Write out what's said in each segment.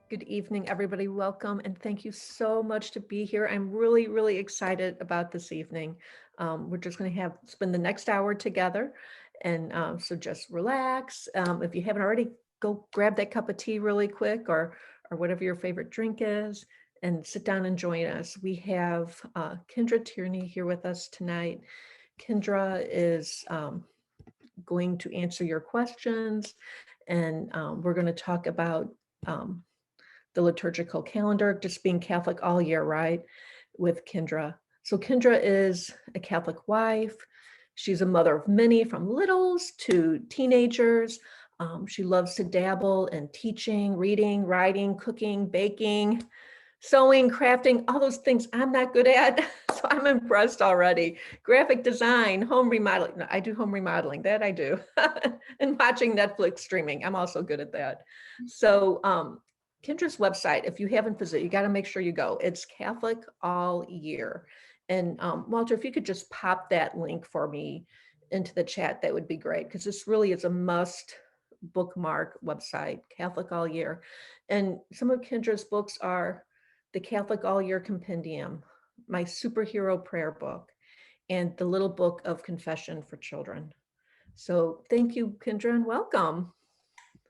Good evening, everybody. Welcome, and thank you so much to be here. I'm really, really excited about this evening. We're just going to spend the next hour together, and so just relax. If you haven't already, go grab that cup of tea really quick, or whatever your favorite drink is, and sit down and join us. We have Kendra Tierney here with us tonight. Kendra is going to answer your questions, and we're going to talk about the liturgical calendar, just being Catholic all year, right, with Kendra. So Kendra is a Catholic wife. She's a mother of many, from littles to teenagers. She loves to dabble in teaching, reading, writing, cooking, baking, sewing, crafting, all those things I'm not good at. So I'm impressed already. Graphic design, home remodeling. No, I do home remodeling, that I do. And watching Netflix streaming, I'm also good at that. So Kendra's website, if you haven't visited, you got to make sure you go. It's Catholic All Year. And Walter, if you could just pop that link for me into the chat, that would be great, because this really is a must bookmark website, Catholic All Year. And some of Kendra's books are the Catholic All Year Compendium, my superhero prayer book, and the Little Book of Confession for Children. So thank you, Kendra, and welcome.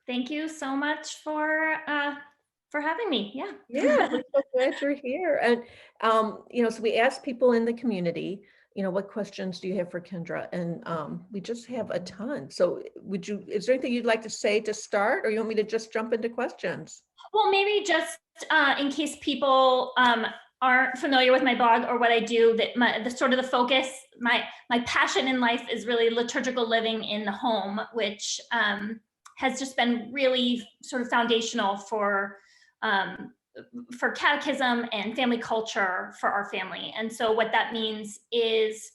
Thank you so much for having me. Yeah, we're so glad you're here. And so we asked people in the community, what questions do you have for Kendra? And we just have a ton. So is there anything you'd like to say to start, or you want me to just jump into questions? Well, maybe just in case people aren't familiar with my blog or what I do, that the focus, my passion in life is really liturgical living in the home, which has just been really sort of foundational for catechism and family culture for our family. And so what that means is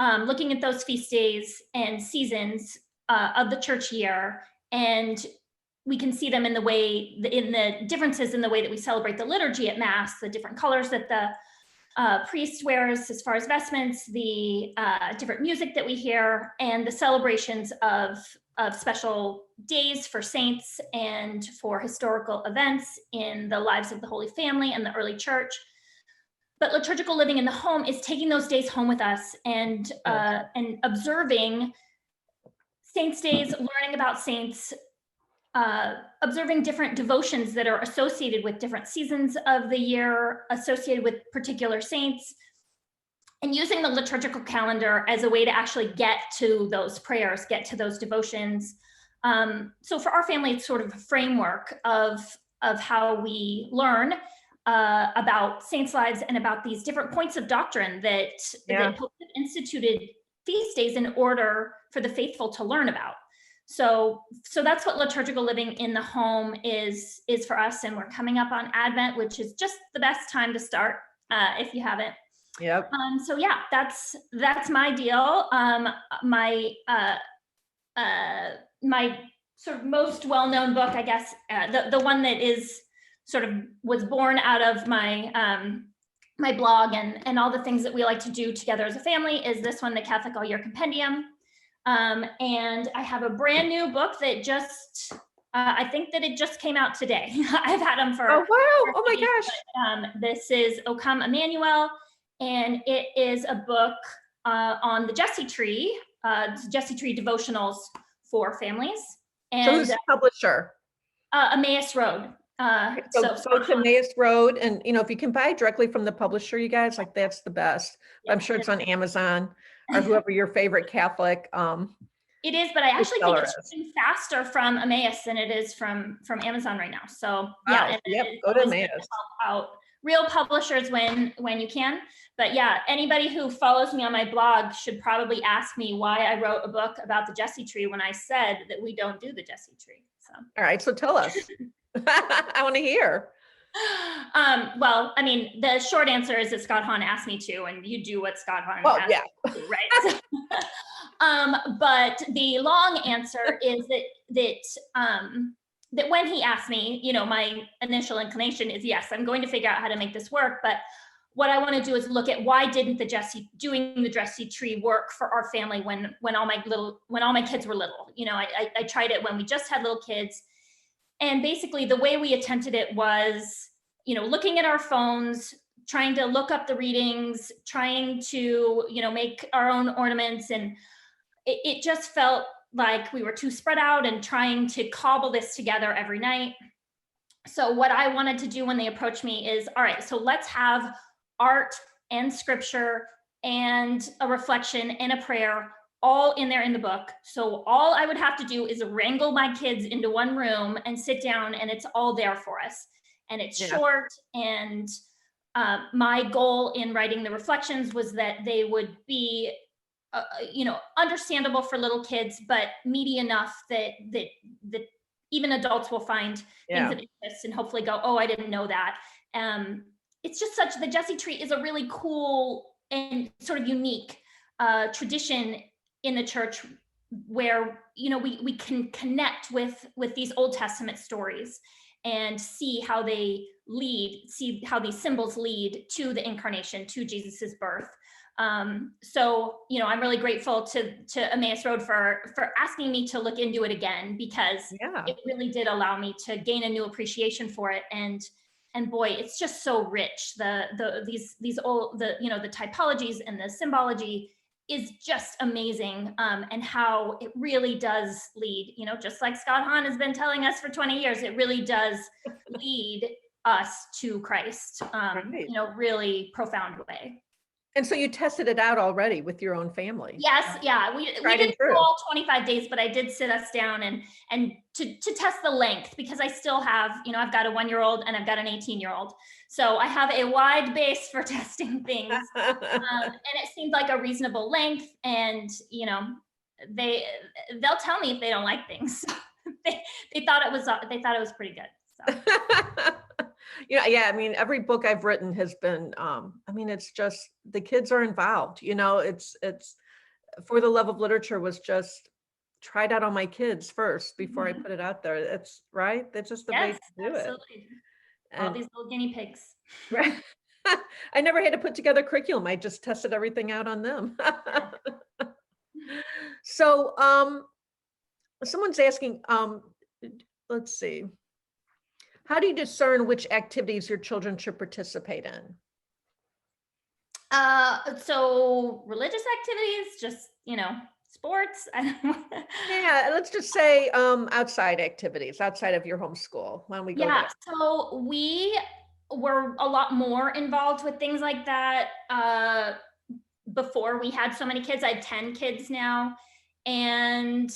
looking at those feast days and seasons of the church year, and we can see them in the differences in the way that we celebrate the liturgy at Mass, the different colors that the priest wears as far as vestments, the different music that we hear, and the celebrations of special days for saints and for historical events in the lives of the Holy Family and the early church. But liturgical living in the home is taking those days home with us and observing saints' days, learning about saints, observing different devotions that are associated with different seasons of the year, associated with particular saints, and using the liturgical calendar as a way to actually get to those prayers, get to those devotions. So for our family, it's sort of a framework of how we learn about saints' lives and about these different points of doctrine that Pope instituted feast days in order for the faithful to learn about. So that's what liturgical living in the home is for us. And we're coming up on Advent, which is just the best time to start if you haven't. Yep. So yeah, that's my deal. My sort of most well-known book, I guess, the one that is sort of was born out of my my blog and all the things that we like to do together as a family, is this one, the Catholic All Year Compendium. And I have a brand new book that just, I think that it just came out today. I've had them for— Oh, wow. Oh my gosh. This is O Come Emmanuel, and it is a book on the Jesse Tree, Jesse Tree devotionals for families. And so who's the publisher? Emmaus Road. So it's Emmaus Road, and if you can buy it directly from the publisher, you guys, like, that's the best. Yeah, I'm sure it's on Amazon or whoever your favorite Catholic it is, but I actually think it's shipping faster from Emmaus than it is from Amazon right now. So yeah, and yep, go to Emmaus. Help out real publishers when you can. But yeah, anybody who follows me on my blog should probably ask me why I wrote a book about the Jesse Tree when I said that we don't do the Jesse Tree. So all right, so tell us. I want to hear. Well, I mean, the short answer is that Scott Hahn asked me to, and you do what Scott Hahn Well, asks yeah. you to, right? But the long answer is that when he asked me, my initial inclination is yes, I'm going to figure out how to make this work. But what I want to do is look at why didn't doing the Jesse tree work for our family when all my kids were little. I tried it when we just had little kids, and basically the way we attempted it was, looking at our phones, trying to look up the readings, trying to, make our own ornaments. And it just felt like we were too spread out and trying to cobble this together every night. So what I wanted to do when they approached me is, all right, so let's have art and scripture and a reflection and a prayer all in there in the book. So all I would have to do is wrangle my kids into one room and sit down, and it's all there for us. And it's short. And my goal in writing the reflections was that they would be, understandable for little kids, but meaty enough that even adults will find things of interest and hopefully go, oh, I didn't know that. It's just the Jesse tree is a really cool and sort of unique tradition in the church where, we can connect with these Old Testament stories and see how these symbols lead to the incarnation, to Jesus's birth. So, I'm really grateful to Emmaus Road for asking me to look into it again, because it really did allow me to gain a new appreciation for it. And boy, it's just so rich. These old, the typologies and the symbology is just amazing. And how it really does lead, just like Scott Hahn has been telling us for 20 years, it really does lead us to Christ, really profound way. And so you tested it out already with your own family. Yes, yeah, we didn't do all 25 days, but I did sit us down and to test the length, because I still have, I've got a 1-year-old and I've got an 18-year-old. So I have a wide base for testing things. And it seemed like a reasonable length, and, they'll tell me if they don't like things. they thought it was pretty good. So. I mean, every book I've written has been, it's just, the kids are involved, it's For the Love of Literature was just tried out on my kids first before I put it out there. That's right. That's just the way to do absolutely. it. All these little guinea pigs. Right. I never had to put together curriculum. I just tested everything out on them. So, someone's asking, let's see. How do you discern which activities your children should participate in? So religious activities, just, sports. Yeah, let's just say outside activities, outside of your homeschool. Why don't we go there? So we were a lot more involved with things like that before we had so many kids. I had 10 kids now. And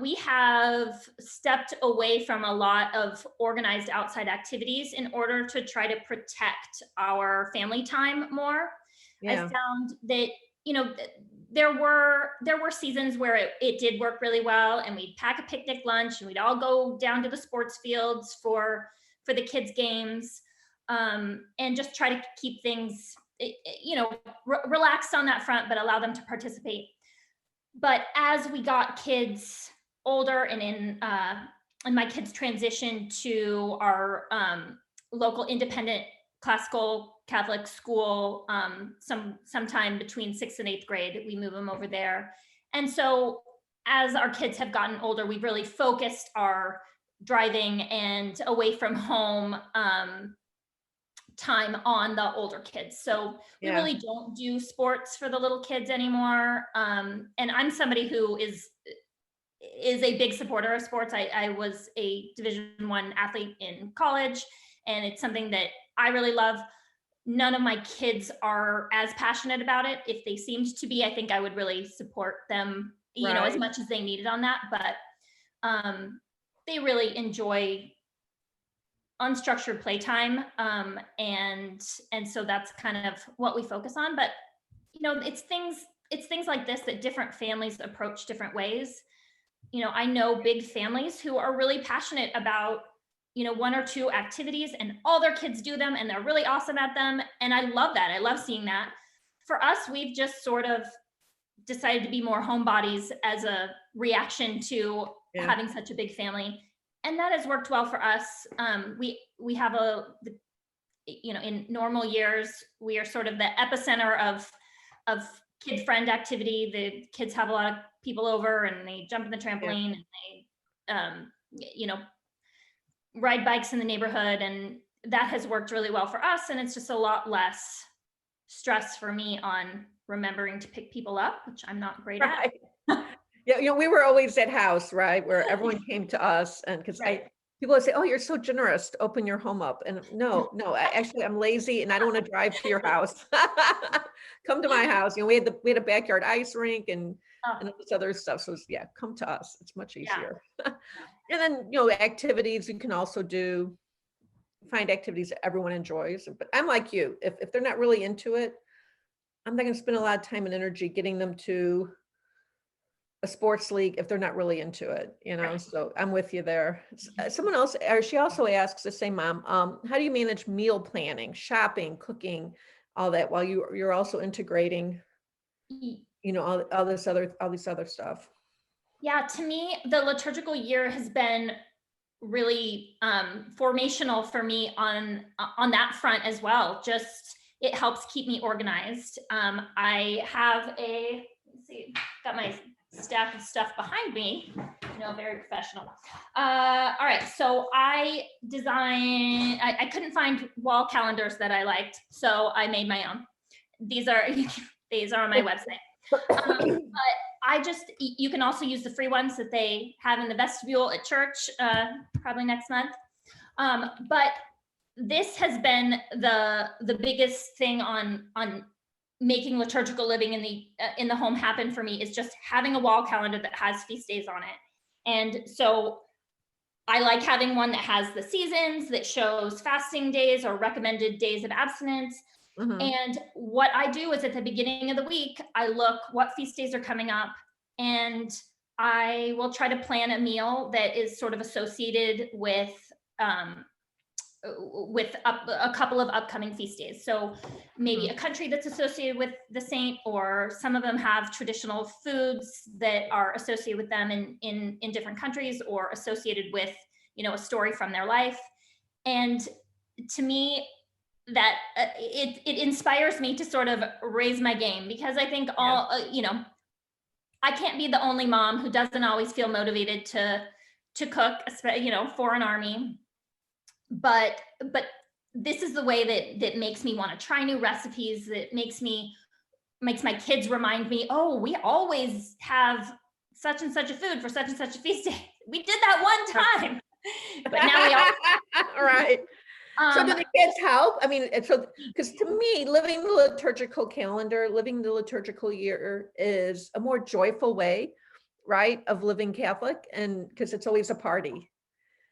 we have stepped away from a lot of organized outside activities in order to try to protect our family time more. I found that, there were seasons where it did work really well, and we'd pack a picnic lunch and we'd all go down to the sports fields for the kids' games, and just try to keep things, relaxed on that front, but allow them to participate. But as we got kids older and my kids transitioned to our local independent classical Catholic school, sometime between 6th and 8th grade, we move them over there. And so as our kids have gotten older, we've really focused our driving and away from home time on the older kids. So we really don't do sports for the little kids anymore. And I'm somebody who is a big supporter of sports. I was a Division I athlete in college, and it's something that I really love. None of my kids are as passionate about it. If they seemed to be, I think I would really support them, as much as they needed on that. But they really enjoy unstructured playtime, and so that's kind of what we focus on. But it's things like this that different families approach different ways. I know big families who are really passionate about one or two activities and all their kids do them and they're really awesome at them. And I love that. I love seeing that. For us, we've just sort of decided to be more homebodies as a reaction to Yeah. having such a big family. And that has worked well for us. We have in normal years, we are sort of the epicenter of kid friend activity. The kids have a lot of people over and they jump in the trampoline and they, ride bikes in the neighborhood. And that has worked really well for us. And it's just a lot less stress for me on remembering to pick people up, which I'm not great at. Yeah, we were always that house, right, where everyone came to us, and because Right. people would say, "Oh, you're so generous to open your home up," and no, actually, I'm lazy and I don't want to drive to your house. Come to my house. We had a backyard ice rink and Oh, all this other stuff. So yeah, come to us. It's much yeah. easier. And then activities you can also do. Find activities that everyone enjoys. But I'm like you. If they're not really into it, I'm not going to spend a lot of time and energy getting them to a sports league if they're not really into it, Right. so I'm with you there. Someone else, or she also asks the same mom, how do you manage meal planning, shopping, cooking, all that while you're also integrating, all these other stuff? Yeah, to me, the liturgical year has been really formational for me on that front as well. Just it helps keep me organized. I have let's see, got my stack of stuff behind me. Very professional. All right, so I couldn't find wall calendars that I liked, so I made my own. These are on my website. But you can also use the free ones that they have in the vestibule at church, probably next month. But this has been the biggest thing on making liturgical living in the home happen for me, is just having a wall calendar that has feast days on it. And so I like having one that has the seasons, that shows fasting days or recommended days of abstinence. Mhm. And what I do is at the beginning of the week, I look what feast days are coming up, and I will try to plan a meal that is sort of associated with a couple of upcoming feast days. So maybe a country that's associated with the saint, or some of them have traditional foods that are associated with them in different countries, or associated with a story from their life. And to me, that it inspires me to sort of raise my game, because I think I can't be the only mom who doesn't always feel motivated to cook, for an army. But this is the way that makes me want to try new recipes, that makes my kids remind me, oh, we always have such and such a food for such and such a feast day. We did that one time, but now we all right. So do the kids help? I mean, because to me, living the liturgical calendar, living the liturgical year is a more joyful way, right, of living Catholic, and because it's always a party.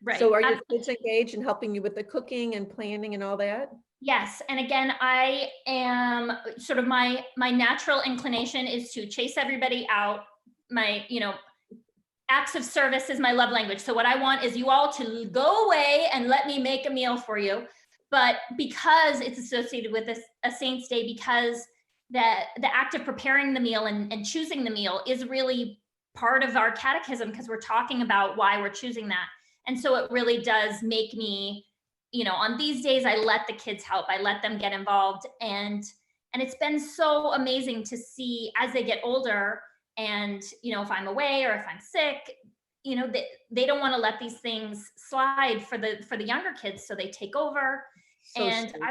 right. So are your kids engaged in helping you with the cooking and planning and all that? Yes. And again, I am sort of my natural inclination is to chase everybody out. My, acts of service is my love language. So what I want is you all to go away and let me make a meal for you. But because it's associated with a saint's day, because the act of preparing the meal and choosing the meal is really part of our catechism, because we're talking about why we're choosing that. And so it really does make me, on these days, I let the kids help. I let them get involved. And it's been so amazing to see as they get older, and if I'm away or if I'm sick, they don't want to let these things slide for the younger kids, so they take over. So And sweet.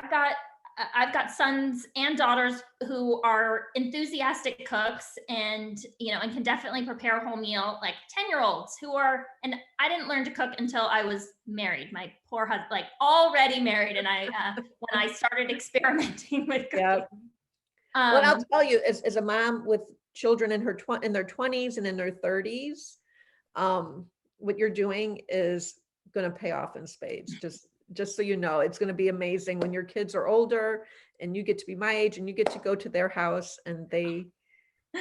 I've got sons and daughters who are enthusiastic cooks, and and can definitely prepare a whole meal, like 10-year-olds who are, and I didn't learn to cook until I was married. My poor husband, like already married, and I when I started experimenting with cooking. Yeah. Well, I'll tell you, as a mom with children in their 20s and in their 30s, what you're doing is going to pay off in spades. Just so you know, it's going to be amazing when your kids are older and you get to be my age and you get to go to their house and they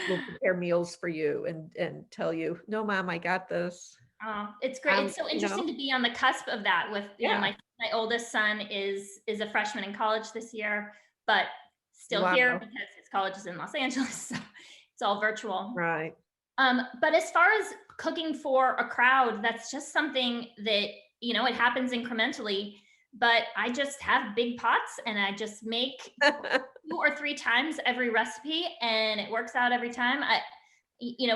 will prepare meals for you and tell you, no, mom, I got this. It's great. It's so You interesting know, to be on the cusp of that with, yeah. my oldest son is a freshman in college this year, but still here Wow. because his college is in Los Angeles, so it's all virtual. Right. But as far as cooking for a crowd, that's just something that, it happens incrementally, but I just have big pots and I just make 2 or 3 times every recipe and it works out every time.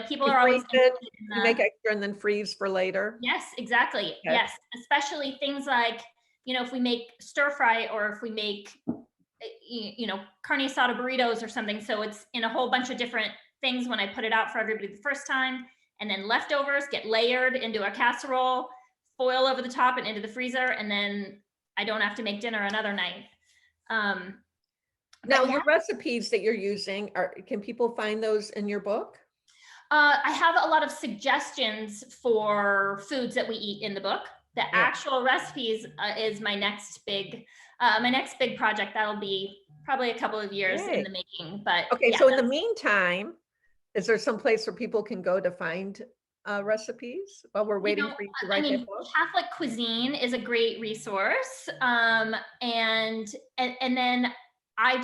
People You are always freeze it, interested in you make extra and then freeze for later. yes, exactly. Okay. Yes. Especially things like, if we make stir fry or if we make, carne asada burritos or something. So it's in a whole bunch of different things when I put it out for everybody the first time. And then leftovers get layered into a casserole, foil over the top and into the freezer. And then I don't have to make dinner another night. Um, Now, but yeah, your recipes that you're using can people find those in your book? I have a lot of suggestions for foods that we eat in the book. The Yeah. actual recipes is my next big project. That'll be probably a couple of years in Yay. the making. But Okay, yeah, so in the meantime, is there some place where people can go to find recipes while we're you waiting know, for you to I write that mean, book? Catholic cuisine is a great resource. And then I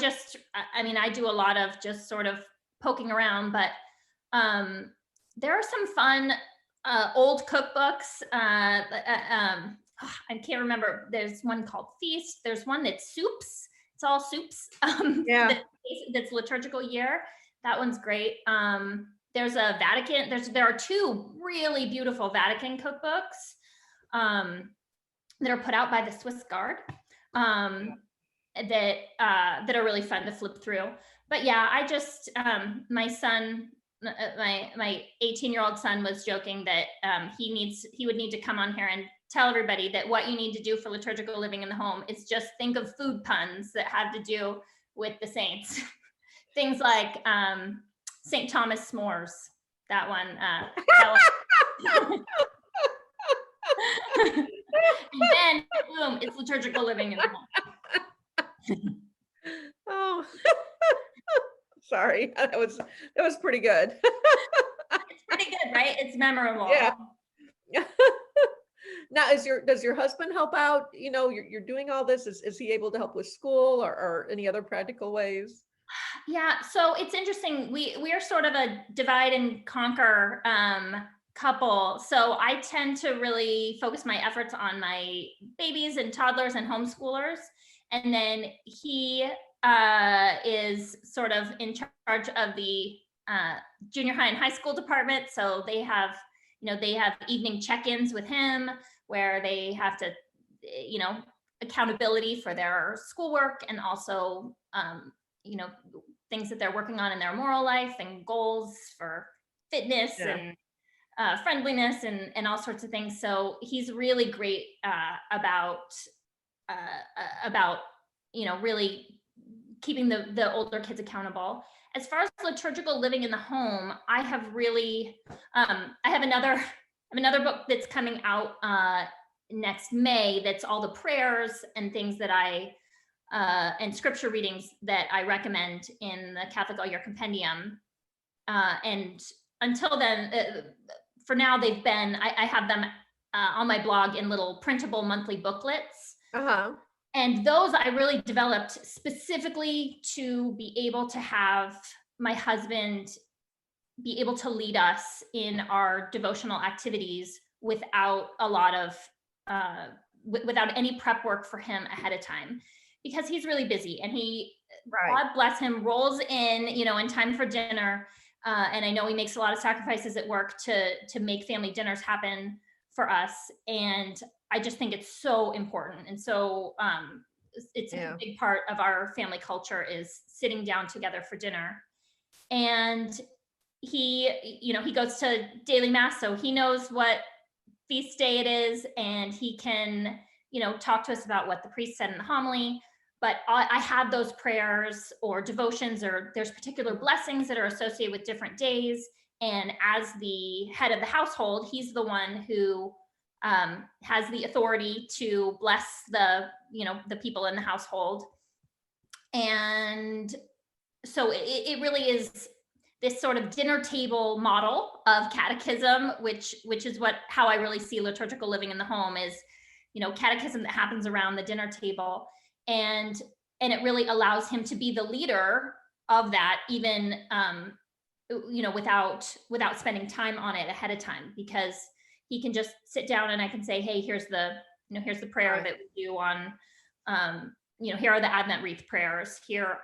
do a lot of just sort of poking around, but um, there are some fun old cookbooks. I can't remember. There's one called Feast. There's one that's soups. It's all soups. Yeah. That's liturgical year. That one's great. There's a Vatican. There are 2 really beautiful Vatican cookbooks that are put out by the Swiss Guard. That are really fun to flip through. But yeah, I just my son, my 18-year-old son was joking that he would need to come on here and tell everybody that what you need to do for liturgical living in the home is just think of food puns that have to do with the saints. Things like St. Thomas s'mores. That one. And then boom, it's liturgical living in the home. Oh, sorry. That was pretty good. It's pretty good, right? It's memorable. Yeah. Now, does your husband help out? You know, you're doing all this. Is he able to help with school or any other practical ways? Yeah, so it's interesting. We are sort of a divide and conquer couple. So I tend to really focus my efforts on my babies and toddlers and homeschoolers, and then he is sort of in charge of the junior high and high school department. So they have evening check-ins with him where they have to, accountability for their schoolwork and also you know things that they're working on in their moral life and goals for fitness Yeah. and friendliness and all sorts of things. So he's really great about really keeping the older kids accountable. As far as liturgical living in the home, I have really I have another book that's coming out next May. That's all the prayers and things that I and scripture readings that I recommend in the Catholic All Year Compendium. And until then, for now, I have them on my blog in little printable monthly booklets. Uh-huh. And those I really developed specifically to be able to have my husband be able to lead us in our devotional activities without a lot of without any prep work for him ahead of time, because he's really busy and he, Right. God bless him, rolls in time for dinner. And I know he makes a lot of sacrifices at work to make family dinners happen for us. And I just think it's so important. And so it's a big part of our family culture is sitting down together for dinner. And he goes to daily mass, so he knows what feast day it is, and he can, talk to us about what the priest said in the homily. But I have those prayers or devotions, or there's particular blessings that are associated with different days. And as the head of the household, he's the one who has the authority to bless the people in the household. And so it really is this sort of dinner table model of catechism, which is how I really see liturgical living in the home is, catechism that happens around the dinner table. And it really allows him to be the leader of that, even without spending time on it ahead of time, because he can just sit down and I can say, hey, here's the prayer Right. that we do on, here are the Advent wreath prayers. Here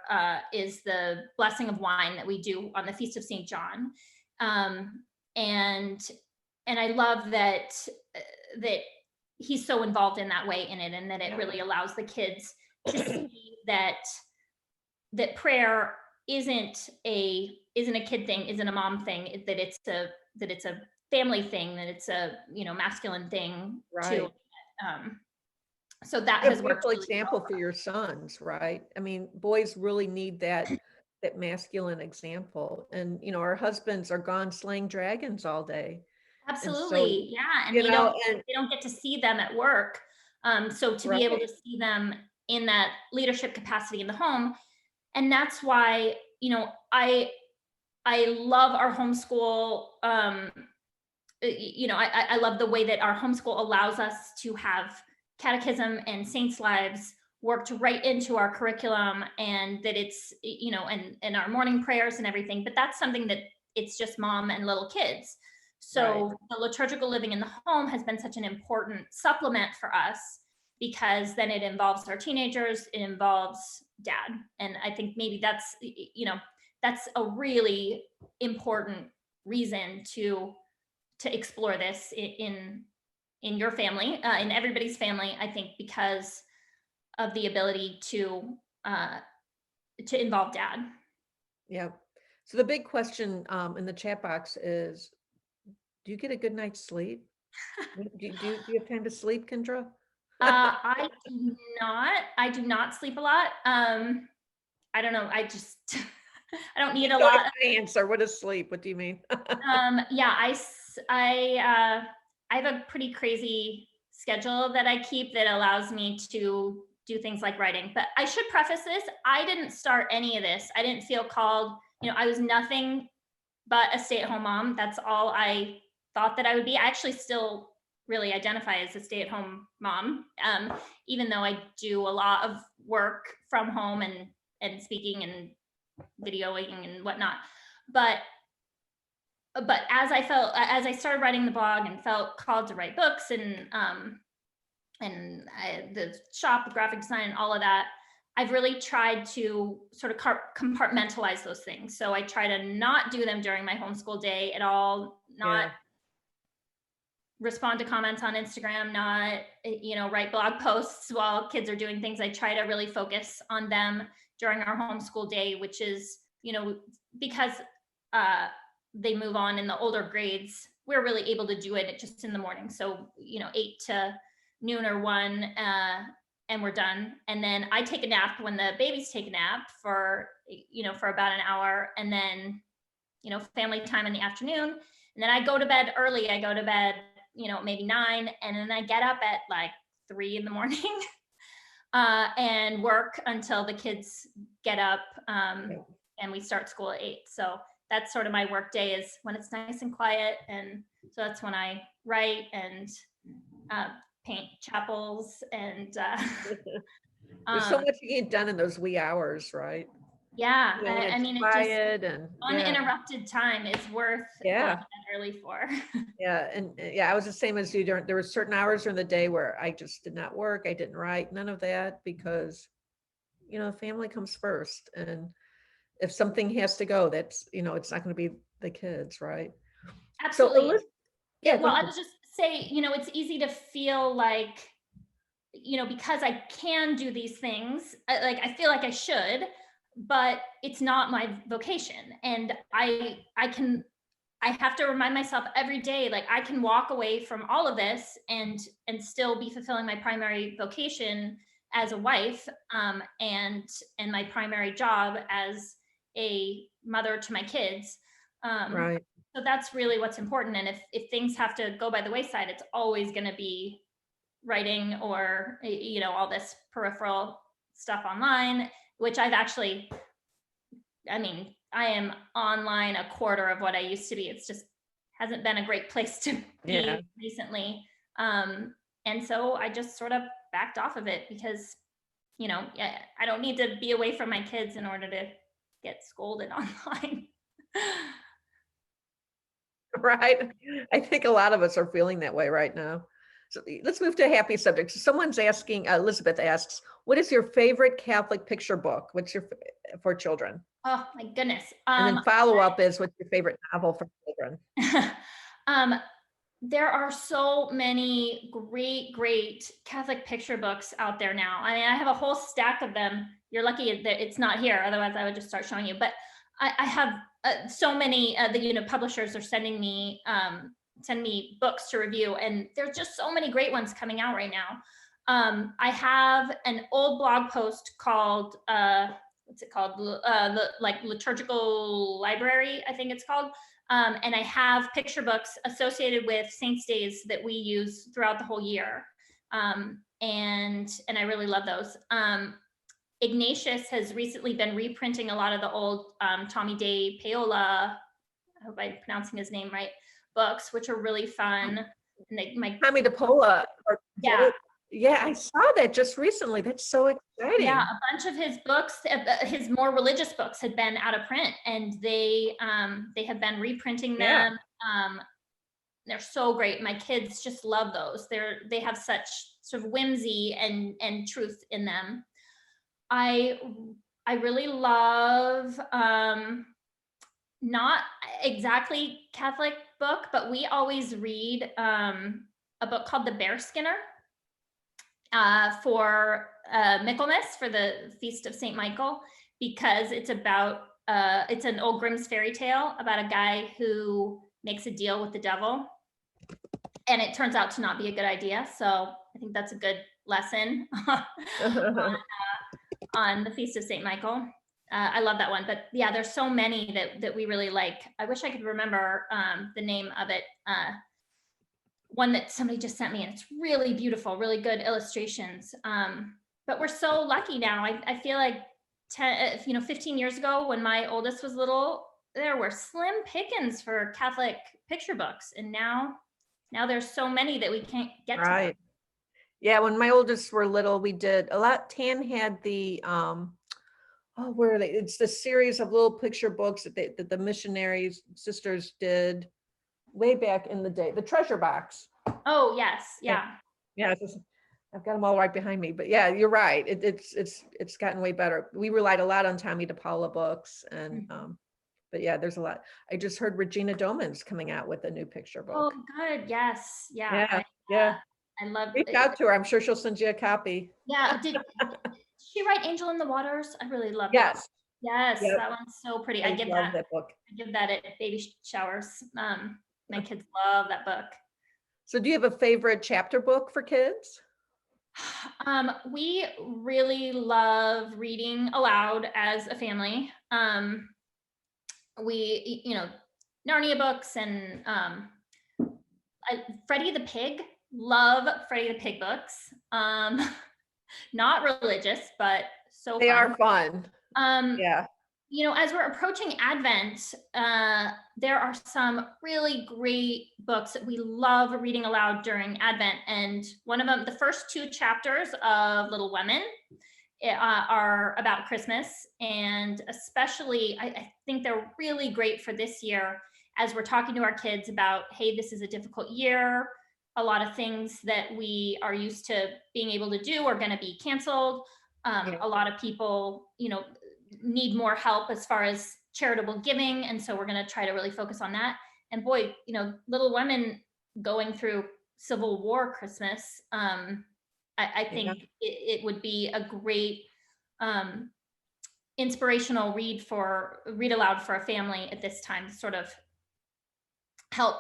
is the blessing of wine that we do on the Feast of St. John. And I love that he's so involved in that way in it, and that it really allows the kids to see that prayer isn't a kid thing, isn't a mom thing, that it's a family thing, that it's a masculine thing too. Right. So that A has worked beautiful really well example for for us. your sons, right? I mean, boys really need that masculine example. And our husbands are gone slaying dragons all day. And so, Absolutely, yeah, and you know, and they don't get to see them at work. So to be able to right. see them in that leadership capacity in the home, and that's why I love our homeschool. I love the way that our homeschool allows us to have catechism and saints' lives worked right into our curriculum, and that it's, and our morning prayers and everything. But that's something that it's just mom and little kids. Right. So the liturgical living in the home has been such an important supplement for us, because then it involves our teenagers, it involves dad. And I think maybe that's a really important reason to explore this in your family, in everybody's family, I think, because of the ability to involve dad. Yeah. So the big question in the chat box is, do you get a good night's sleep? Do you have time to sleep, Kendra? I do not sleep a lot. I don't know. I just I don't You need a don't lot. have to answer. What is sleep? What do you mean? Yeah, I have a pretty crazy schedule that I keep that allows me to do things like writing. But I should preface this: I didn't start any of this. I didn't feel called. I was nothing but a stay-at-home mom. That's all I thought that I would be. I actually still really identify as a stay-at-home mom, even though I do a lot of work from home and speaking and videoing and whatnot. But as I started writing the blog and felt called to write books, the shop, graphic design, and all of that, I've really tried to sort of compartmentalize those things. So I try to not do them during my homeschool day at all, not Yeah. respond to comments on Instagram, not, write blog posts while kids are doing things. I try to really focus on them during our homeschool day, which is, because they move on in the older grades, we're really able to do it just in the morning. So, 8 to noon or 1, and we're done. And then I take a nap when the babies take a nap for about an hour, and then, family time in the afternoon. And then I go to bed early. I go to bed, maybe 9, and then I get up at like 3 in the morning, and work until the kids get up, Yeah. and we start school at 8. So that's sort of my work day, is when it's nice and quiet. And so that's when I write and paint chapels, and There's so um, much you get done in those wee hours, right? yeah, When I it's mean, it just, quiet and yeah. uninterrupted time is worth going Yeah. to bed early for. Yeah, and yeah, I was the same as you. There were certain hours during the day where I just did not work. I didn't write, none of that, because family comes first. And if something has to go, that's it's not going to be the kids, right? So, Absolutely. yeah, go Well, I ahead. was just say, it's easy to feel like, because I can do these things, I feel like I should, but it's not my vocation. And I have to remind myself every day, like, I can walk away from all of this and still be fulfilling my primary vocation as a wife, and my primary job as a mother to my kids. Um, Right. so that's really what's important. And if things have to go by the wayside, it's always going to be writing, or all this peripheral stuff online, which I've actually, I mean, I am online a quarter of what I used to be. It's just hasn't been a great place to Yeah. be recently. And so I just sort of backed off of it because, I don't need to be away from my kids in order to get scolded online. Right. I think a lot of us are feeling that way right now. So let's move to a happy subject. So someone's asking, Elizabeth asks, what is your favorite Catholic picture book? What's your for children? Oh my goodness. And then follow up is, what's your favorite novel for children? um, there are so many great Catholic picture books out there now. I mean, I have a whole stack of them. You're lucky that it's not here. Otherwise, I would just start showing you. But I have so many. The publishers are send me books to review, and there's just so many great ones coming out right now. I have an old blog post called what's it called? Like Liturgical Library, I think it's called. And I have picture books associated with Saints' Days that we use throughout the whole year. And I really love those. Ignatius has recently been reprinting a lot of the old Tommy Day Paola, I hope I'm pronouncing his name right, books, which are really fun. And Tommy DePola. yeah, Yeah, I saw that just recently. That's so yeah, exciting. a bunch of his books, his more religious books, had been out of print, and they have been reprinting Yeah. them. They're so great. My kids just love those. They have such sort of whimsy and truth in them. I really love not exactly Catholic book, but we always read a book called The Bear Skinner for Michaelmas, for the Feast of St. Michael, because it's about it's an old Grimm's fairy tale about a guy who makes a deal with the devil, and it turns out to not be a good idea. So I think that's a good lesson on the Feast of St. Michael. I love that one, but yeah, there's so many that we really like. I wish I could remember the name of it. One that somebody just sent me, and it's really beautiful, really good illustrations. But we're so lucky now. I feel like 15 years ago, when my oldest was little, there were slim pickings for Catholic picture books, and now there's so many that we can't get to them. Right. Yeah, when my oldest were little, we did a lot. Tan had the where are they? It's the series of little picture books that the missionaries sisters did way back in the day. The Treasure Box. Oh yes, yeah. Yeah, I've got them all right behind me. But yeah, you're right. It's gotten way better. We relied a lot on Tommy DePaula books, and but yeah, there's a lot. I just heard Regina Doman's coming out with a new picture Oh, book. good. Yes, yeah. Yeah. I love Reach it. out to her. I'm sure she'll send you a copy. Yeah, did she write Angel in the Waters? I really love that. Yes. Yes, Yep. that one's so pretty. I love that book. I give that at baby showers. My kids love that book. So do you have a favorite chapter book for kids? We really love reading aloud as a family. We, Narnia books and Freddie the Pig. Love Freddie the Pig books. Not religious, but so They fun. are fun. Yeah. As we're approaching Advent, there are some really great books that we love reading aloud during Advent. And one of them, the first 2 chapters of Little Women, are about Christmas. And especially, I think they're really great for this year as we're talking to our kids about, hey, this is a difficult year. A lot of things that we are used to being able to do are going to be canceled. A lot of people, need more help as far as charitable giving. And so we're going to try to really focus on that. And boy, Little Women going through Civil War Christmas, I think it would be a great inspirational read aloud for a family at this time to sort of help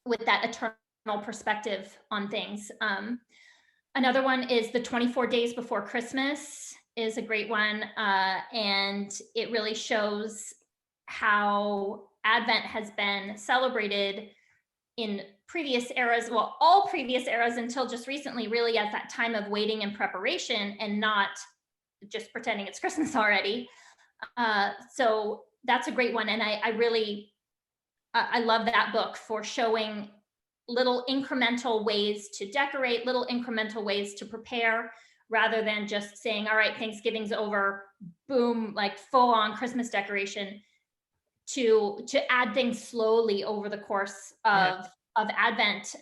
with that eternal perspective on things. Another one is The 24 Days Before Christmas is a great one. And it really shows how Advent has been celebrated in previous eras, well, all previous eras until just recently, really as that time of waiting and preparation and not just pretending it's Christmas already. So that's a great one. And I really, I love that book for showing little incremental ways to decorate, little incremental ways to prepare, rather than just saying, all right, Thanksgiving's over, boom, like full on Christmas decoration, to add things slowly over the course Yeah. of Advent,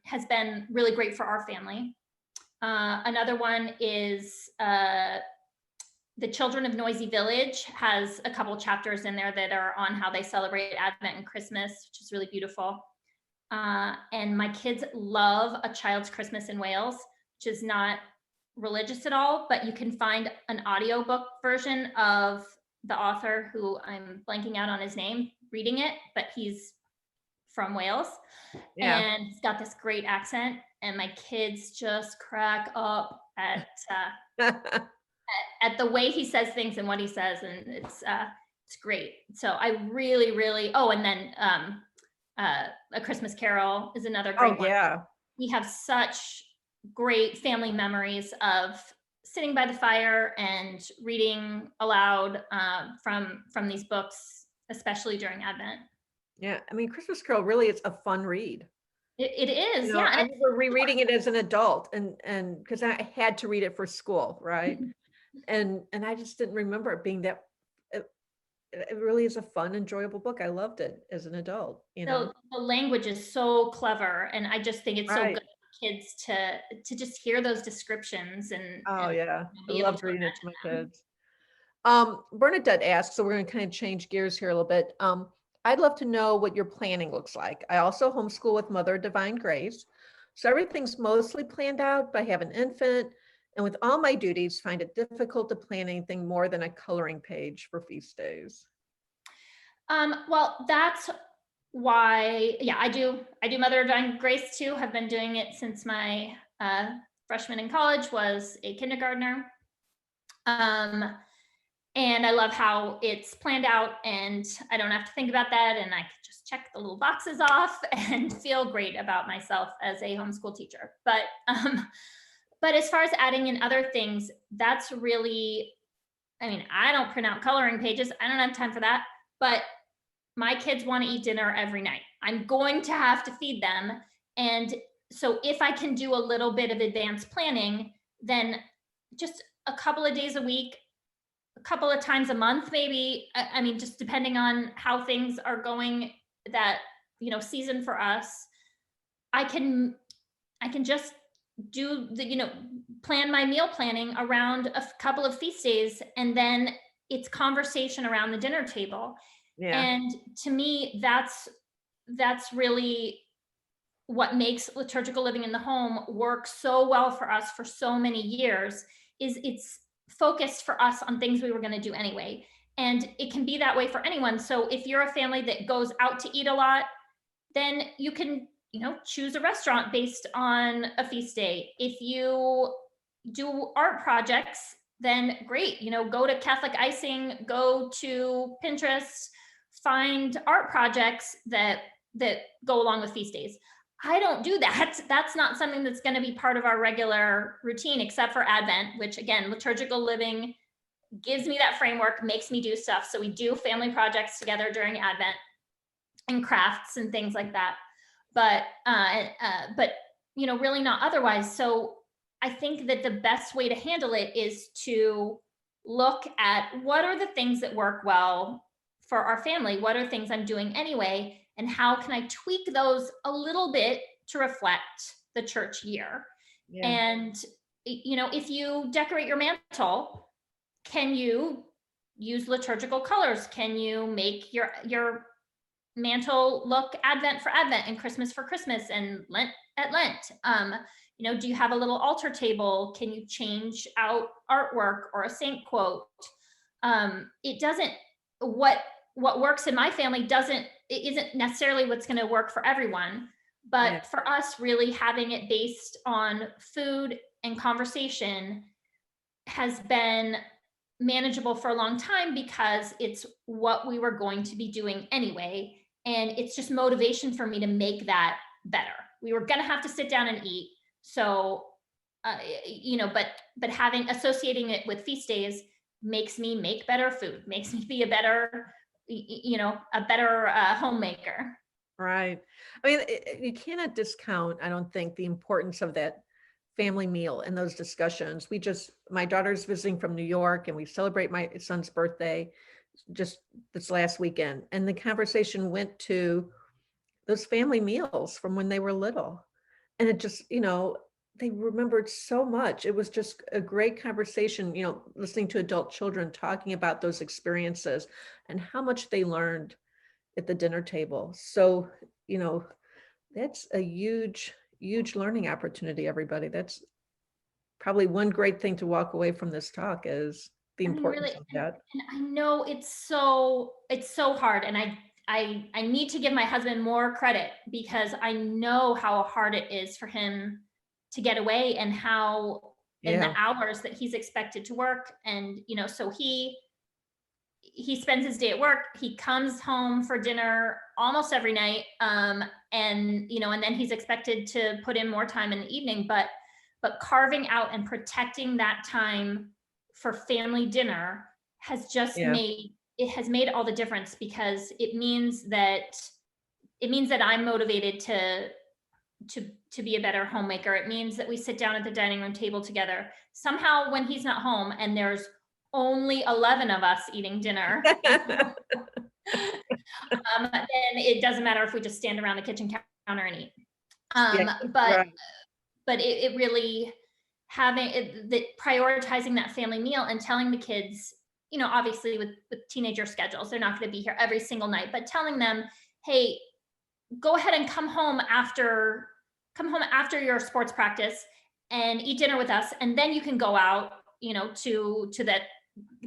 has been really great for our family. Another one is The Children of Noisy Village has a couple chapters in there that are on how they celebrate Advent and Christmas, which is really beautiful. And my kids love A Child's Christmas in Wales, which is not religious at all, but you can find an audiobook version of the author, who I'm blanking out on his name, reading it, but he's from Wales, Yeah. and he's got this great accent, and my kids just crack up at the way he says things and what he says, and it's great. So I really, oh, and then A Christmas Carol is another great Oh, one. yeah. We have such great family memories of sitting by the fire and reading aloud from these books, especially during Advent. Yeah. I mean, Christmas Carol really is a fun read. It is, You know, yeah. I And remember rereading it as an adult, and because I had to read it for school, right? And I just didn't remember it being that. It, it really is a fun, enjoyable book. I loved it as an adult. You know, so the language is so clever, and I just think it's so right? good for kids to just hear those descriptions Oh and yeah, I be able loved to reading it to my imagine them. kids. Bernadette asked, so we're going to kind of change gears here a little bit. I'd love to know what your planning looks like. I also homeschool with Mother of Divine Grace. So everything's mostly planned out, but I have an infant. And with all my duties, find it difficult to plan anything more than a coloring page for feast days. Well, that's why, yeah, I do Mother of Divine Grace too. Have been doing it since my freshman in college was a kindergartner. Um, and I love how it's planned out, and I don't have to think about that, and I can just check the little boxes off and feel great about myself as a homeschool teacher. But as far as adding in other things, that's really, I mean, I don't print out coloring pages. I don't have time for that. But my kids want to eat dinner every night. I'm going to have to feed them. And so if I can do a little bit of advanced planning, then just a couple of days a week, a couple of times a month, maybe. I mean, just depending on how things are going that, season for us, I can just do plan my meal planning around a couple of feast days, and then it's conversation around the dinner table. Yeah, And to me, that's really what makes liturgical living in the home work so well for us for so many years. Is it's focused for us on things we were going to do anyway, and it can be that way for anyone. So if you're a family that goes out to eat a lot, then you can choose a restaurant based on a feast day. If you do art projects, then great, go to Catholic Icing, go to Pinterest, find art projects that go along with feast days. I don't do that. That's not something that's going to be part of our regular routine, except for Advent, which again, liturgical living gives me that framework, makes me do stuff. So we do family projects together during Advent, and crafts and things like that. But really not otherwise. So I think that the best way to handle it is to look at what are the things that work well for our family, what are things I'm doing anyway, and how can I tweak those a little bit to reflect the church year. yeah, And if you decorate your mantle, can you use liturgical colors? Can you make your mantle look Advent for Advent and Christmas for Christmas and Lent at Lent? Do you have a little altar table? Can you change out artwork or a saint quote? It doesn't, what works in my family it isn't necessarily what's going to work for everyone. yeah, But for us, really having it based on food and conversation has been manageable for a long time, because it's what we were going to be doing anyway. And it's just motivation for me to make that better. We were going to have to sit down and eat. So, but associating it with feast days makes me make better food, makes me be a better a better homemaker. Right. I mean, you cannot discount, I don't think, the importance of that family meal and those discussions. My daughter's visiting from New York and we celebrate my son's birthday just this last weekend. And the conversation went to those family meals from when they were little. And it just, they remembered so much. It was just a great conversation, listening to adult children talking about those experiences and how much they learned at the dinner table. So, you know, that's a huge, huge learning opportunity, everybody. That's probably one great thing to walk away from this talk is the I mean, really, importance of that. and I know it's so hard, and I need to give my husband more credit because I know how hard it is for him to get away and how in the Yeah. hours that he's expected to work. And so he spends his day at work. He comes home for dinner almost every night, and then he's expected to put in more time in the evening. But carving out and protecting that time for family dinner has just Yeah. made all the difference, because it means that I'm motivated to be a better homemaker. It means that we sit down at the dining room table together. Somehow, when he's not home and there's only 11 of us eating dinner, then it doesn't matter if we just stand around the kitchen counter and eat. Yeah. But Right. it really prioritizing that family meal and telling the kids, obviously with teenager schedules, they're not going to be here every single night, but telling them, hey, go ahead and come home after your sports practice and eat dinner with us, and then you can go out, to that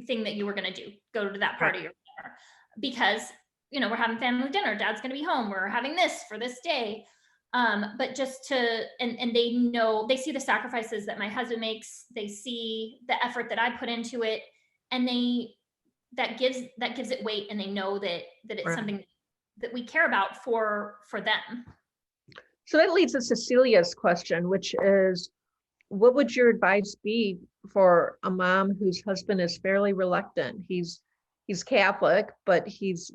thing that you were going to do, go to that Right. part of your dinner, because we're having family dinner, dad's going to be home, we're having this for this day. But just to and they see the sacrifices that my husband makes, they see the effort that I put into it, and that gives it weight, and they know that it's Right. something that we care about for them. So that leads us to Celia's question, which is, what would your advice be for a mom whose husband is fairly reluctant? He's Catholic, but she's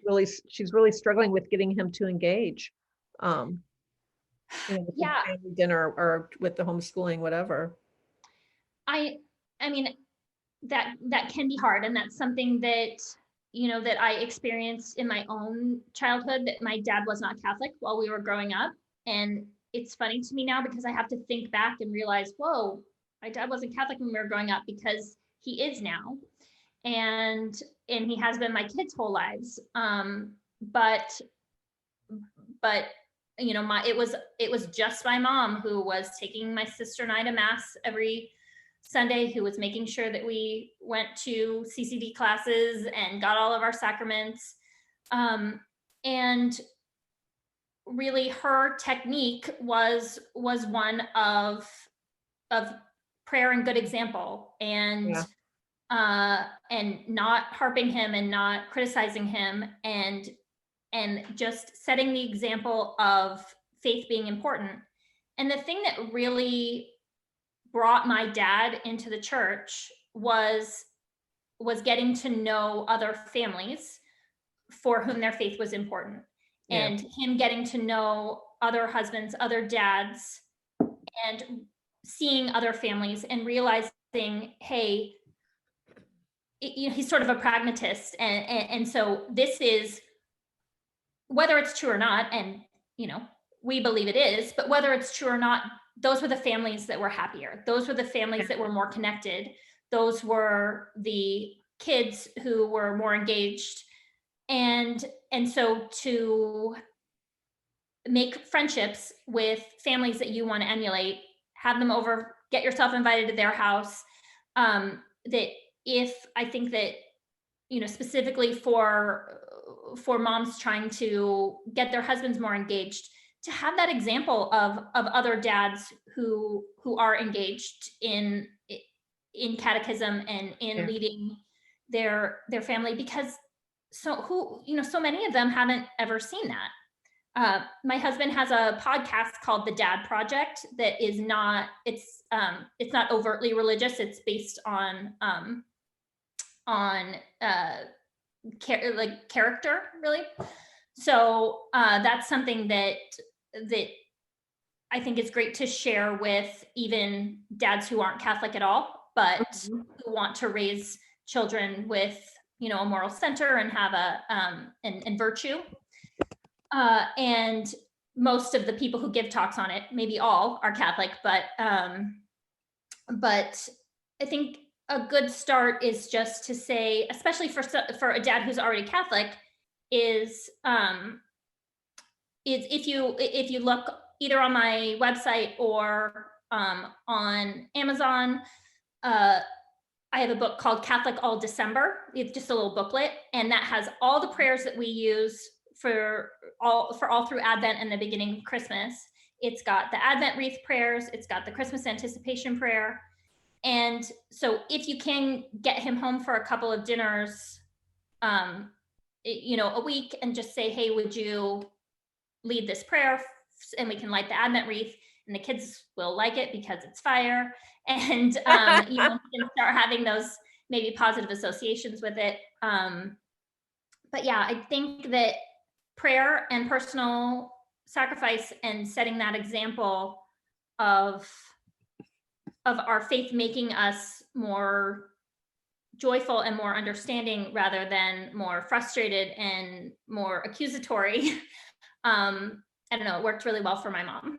really struggling with getting him to engage, um, with the Yeah, family dinner or with the homeschooling, whatever. I mean, that can be hard, and that's something that I experienced in my own childhood, that my dad was not Catholic while we were growing up. And it's funny to me now because I have to think back and realize, whoa, my dad wasn't Catholic when we were growing up, because he is now. And he has been my kids' whole lives. But it was just my mom who was taking my sister and I to mass every Sunday, who was making sure that we went to CCD classes and got all of our sacraments. And really, her technique was one of prayer and good example, Yeah. and not harping him and not criticizing him, and just setting the example of faith being important. And the thing that really brought my dad into the church was getting to know other families for whom their faith was important, Yeah. and him getting to know other husbands, other dads, and seeing other families and realizing, hey, he's sort of a pragmatist, and so this is, whether it's true or not, and we believe it is, but whether it's true or not, those were the families that were happier, those were the families that were more connected, those were the kids who were more engaged. And so to make friendships with families that you want to emulate, have them over, get yourself invited to their house. That if I think that, specifically for moms trying to get their husbands more engaged, to have that example of other dads who are engaged in catechism and in Yeah. leading their family, because so many of them haven't ever seen that. My husband has a podcast called The Dad Project that is not, it's not overtly religious. It's based on uh, character, really. So that's something that I think is great to share with even dads who aren't Catholic at all, but Mhm. who want to raise children with, a moral center and have and virtue. And most of the people who give talks on it, maybe all, are Catholic, but I think a good start is just to say, especially for a dad who's already Catholic, is if you look either on my website or on Amazon, I have a book called Catholic All December. It's just a little booklet, and that has all the prayers that we use for all through Advent and the beginning of Christmas. It's got the Advent wreath prayers. It's got the Christmas anticipation prayer. And so if you can get him home for a couple of dinners, a week, and just say, hey, would you lead this prayer? And we can light the Advent wreath, and the kids will like it because it's fire. And you can start having those maybe positive associations with it. But yeah, I think that prayer and personal sacrifice and setting that example of our faith making us more joyful and more understanding rather than more frustrated and more accusatory. I don't know, it worked really well for my mom.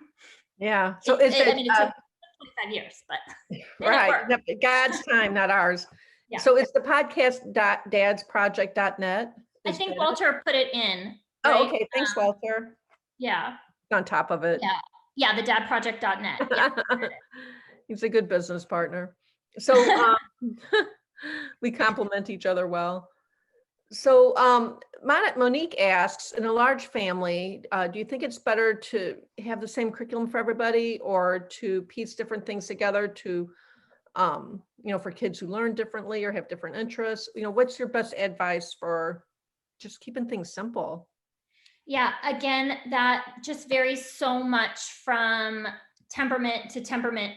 Yeah. So is it, I mean, it took 25 years, but right, it worked. God's time, not ours. Yeah. So it's the podcast dadsproject.net. I think Walter put it in. Oh, Right? okay. Thanks, Walter. Yeah. On top of it. Yeah. Yeah. The dadproject.net. Yeah. He's a good business partner. So we complement each other well. So Monique asks, in a large family, do you think it's better to have the same curriculum for everybody or to piece different things together to, for kids who learn differently or have different interests? What's your best advice for just keeping things simple? Yeah. Again, that just varies so much from temperament to temperament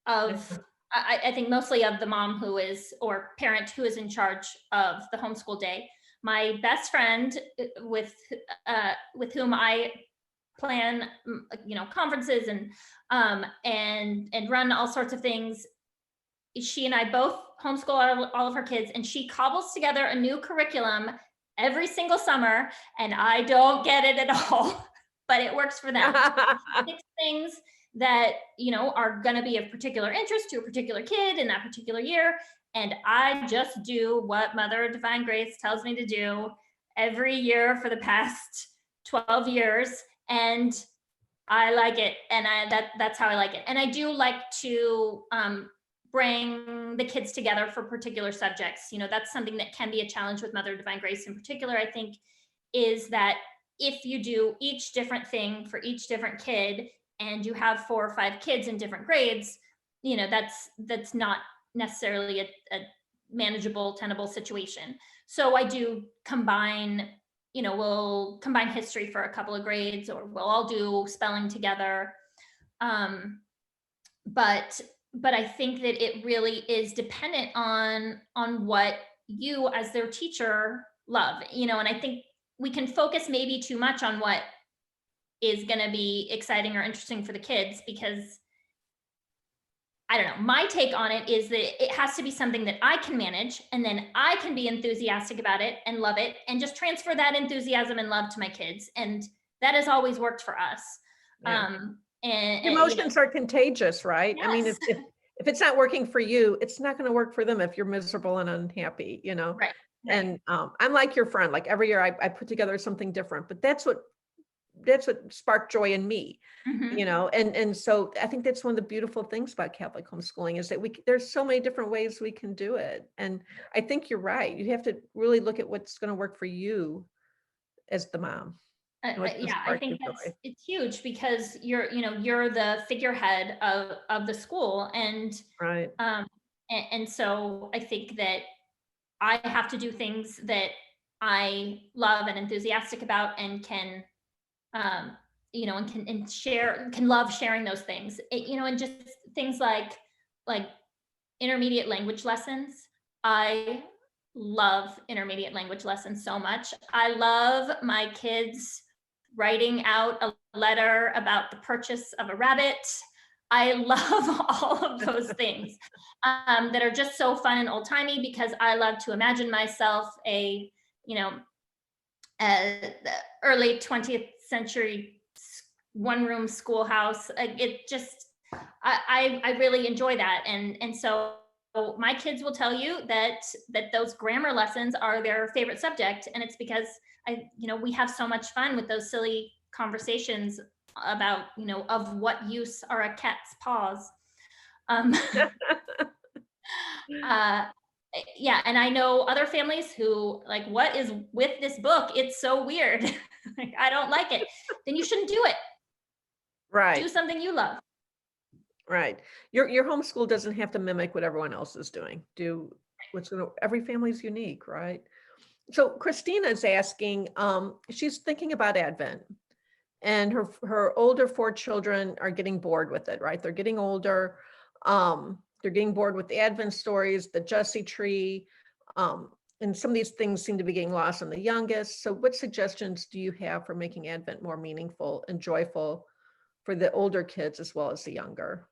of, I think mostly of the mom who is, or parent who is in charge of the homeschool day. My best friend with whom I plan, conferences and run all sorts of things. She and I both homeschool all of her kids, and she cobbles together a new curriculum every single summer, and I don't get it at all, but it works for them. 6 things that, are going to be of particular interest to a particular kid in that particular year. And I just do what Mother of Divine Grace tells me to do every year for the past 12 years. And I like it. And that's how I like it. And I do like to bring the kids together for particular subjects. That's something that can be a challenge with Mother of Divine Grace in particular, I think, is that if you do each different thing for each different kid and you have 4 or 5 kids in different grades, that's not necessarily a manageable, tenable situation. So I do combine, we'll combine history for a couple of grades, or we'll all do spelling together. But I think that it really is dependent on what you as their teacher love, and I think we can focus maybe too much on what is going to be exciting or interesting for the kids, because I don't know, my take on it is that it has to be something that I can manage, and then I can be enthusiastic about it and love it and just transfer that enthusiasm and love to my kids. And that has always worked for us. Yeah. And emotions are contagious, right? Yes. I mean, if it's not working for you, it's not going to work for them if you're miserable and unhappy, Right. And I'm like your friend, like every year I put together something different, but that's what sparked joy in me, and so I think that's one of the beautiful things about Catholic homeschooling is that there's so many different ways we can do it. And I think you're right. You have to really look at what's going to work for you as the mom. Yeah, I think it's huge, because you're the figurehead of the school, and right. And so I think that I have to do things that I love and enthusiastic about, and can can love sharing those things, and just things like intermediate language lessons. I love intermediate language lessons so much. I love my kids writing out a letter about the purchase of a rabbit. I love all of those things that are just so fun and old timey, because I love to imagine myself you know, the early 20th century one room schoolhouse. It just, I really enjoy that. And so my kids will tell you that those grammar lessons are their favorite subject. And it's because we have so much fun with those silly conversations about, of what use are a cat's paws. Um, uh, yeah, and I know other families who like, what is with this book? It's so weird. Like, I don't like it. Then you shouldn't do it. Do Right, something you love. right. Your homeschool doesn't have to mimic what everyone else is doing. Do what's gonna every family's unique, right? So Christina's asking, she's thinking about Advent, and her older 4 children are getting bored with it, right? They're getting older. They're getting bored with the Advent stories, the Jesse tree, and some of these things seem to be getting lost on the youngest. So what suggestions do you have for making Advent more meaningful and joyful for the older kids as well as the younger?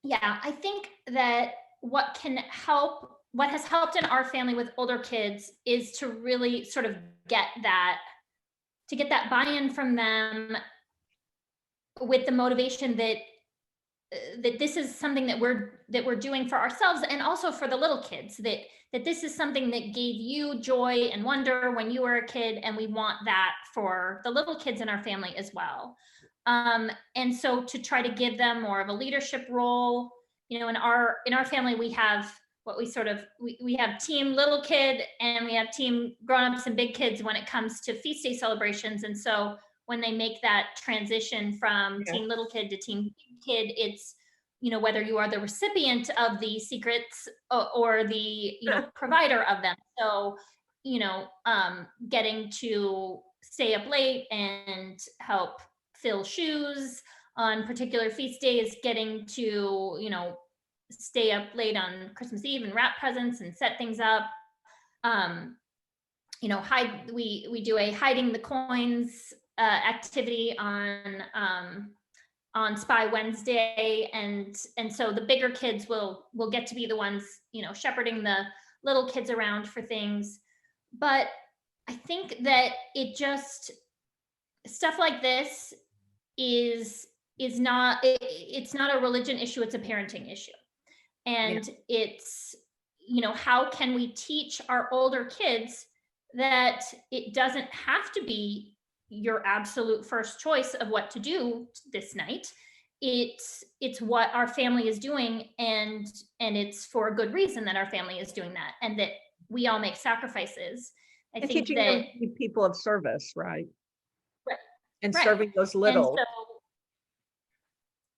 Yeah, I think that what has helped in our family with older kids is to really sort of get that buy-in from them, with the motivation that this is something that we're doing for ourselves, and also for the little kids, that this is something that gave you joy and wonder when you were a kid, and we want that for the little kids in our family as well. And so to try to give them more of a leadership role, in our family, we have what we have team little kid, and we have team grown-ups and big kids when it comes to feast day celebrations. And so when they make that transition from Yeah. teen little kid to teen big kid, it's, whether you are the recipient of the secrets, or the, provider of them. So, getting to stay up late and help fill shoes on particular feast days, getting to, stay up late on Christmas Eve and wrap presents and set things up. Um, hide we do a hiding the coins activity on Spy Wednesday, and so the bigger kids will get to be the ones, shepherding the little kids around for things. But I think that stuff like this is not it's not a religion issue, it's a parenting issue. Yeah. And it's, how can we teach our older kids that it doesn't have to be your absolute first choice of what to do this night. It's what our family is doing, and it's for a good reason that our family is doing that, and that we all make sacrifices. I And think teaching that them to be people of service, right? right, And right. serving those And little. so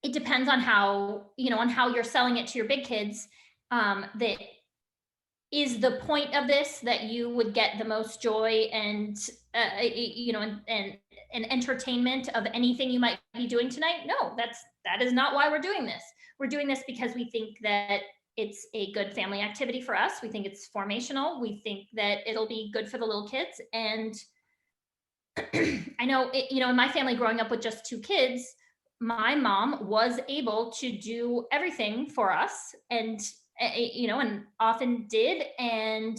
it depends on how you're selling it to your big kids. That is the point of this, that you would get the most joy and and entertainment of anything you might be doing tonight? No, that is not why we're doing this. We're doing this because we think that it's a good family activity for us. We think it's formational. We think that it'll be good for the little kids. And I know in my family, growing up with just 2 kids, my mom was able to do everything for us, and often did. And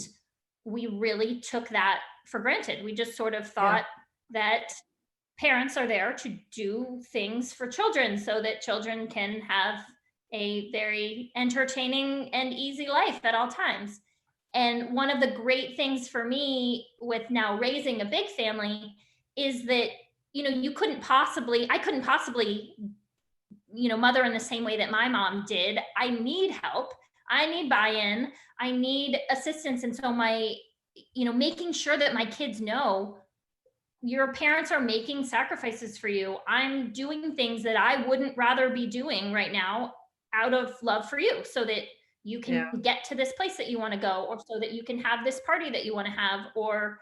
we really took that for granted. We just sort of Yeah. thought that parents are there to do things for children so that children can have a very entertaining and easy life at all times. And one of the great things for me with now raising a big family is that, I couldn't possibly, mother in the same way that my mom did. I need help. I need buy-in. I need assistance. And so making sure that my kids know your parents are making sacrifices for you. I'm doing things that I wouldn't rather be doing right now out of love for you, so that you Yeah. can get to this place that you want to go, or so that you can have this party that you want to have, or